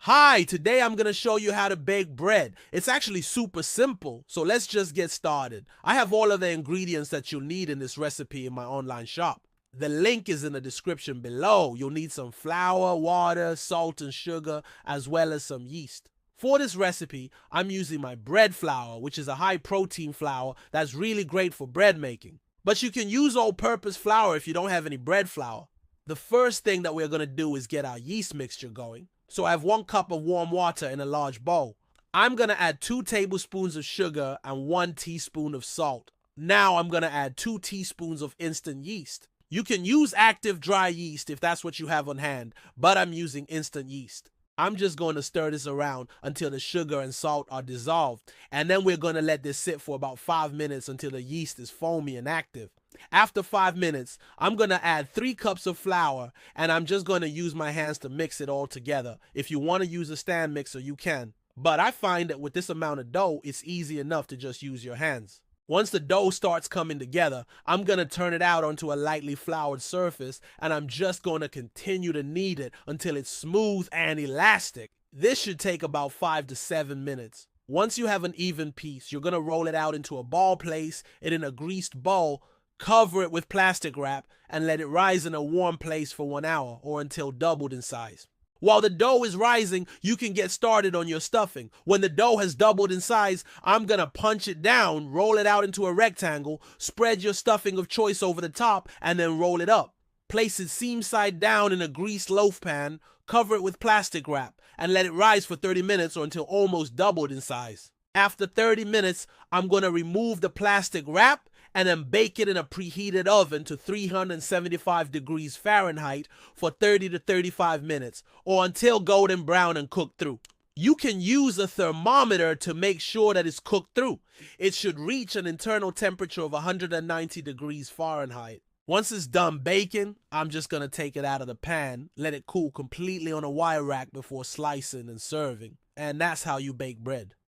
Hi, today I'm going to show you how to bake bread. It's actually super simple, so let's just get started. I have all of the ingredients that you'll need in this recipe in my online shop. The link is in the description below. You'll need some flour, water, salt, and sugar, as well as some yeast. For this recipe, I'm using my bread flour, which is a high protein flour that's really great for bread making. But you can use all-purpose flour if you don't have any bread flour. The first thing that we're going to do is get our yeast mixture going. So I have 1 cup of warm water in a large bowl. I'm going to add 2 tablespoons of sugar and 1 teaspoon of salt. Now I'm going to add 2 teaspoons of instant yeast. You can use active dry yeast if that's what you have on hand, but I'm using instant yeast. I'm just going to stir this around until the sugar and salt are dissolved, and then we're going to let this sit for about 5 minutes until the yeast is foamy and active. After 5 minutes, I'm going to add 3 cups of flour, and I'm just going to use my hands to mix it all together. If you want to use a stand mixer, you can. But I find that with this amount of dough, it's easy enough to just use your hands. Once the dough starts coming together, I'm going to turn it out onto a lightly floured surface, and I'm just going to continue to knead it until it's smooth and elastic. This should take about 5 to 7 minutes. Once you have an even piece, you're going to roll it out into a ball, place it in a greased bowl, cover it with plastic wrap, and let it rise in a warm place for 1 hour or until doubled in size. While the dough is rising, you can get started on your stuffing. When the dough has doubled in size, I'm going to punch it down, roll it out into a rectangle, spread your stuffing of choice over the top, and then roll it up. Place it seam side down in a greased loaf pan, cover it with plastic wrap, and let it rise for 30 minutes or until almost doubled in size. After 30 minutes, I'm going to remove the plastic wrap and then bake it in a preheated oven to 375 degrees Fahrenheit for 30 to 35 minutes or until golden brown and cooked through. You can use a thermometer to make sure that it's cooked through. It should reach an internal temperature of 190 degrees Fahrenheit. Once it's done baking, I'm just going to take it out of the pan, let it cool completely on a wire rack before slicing and serving. And that's how you bake bread.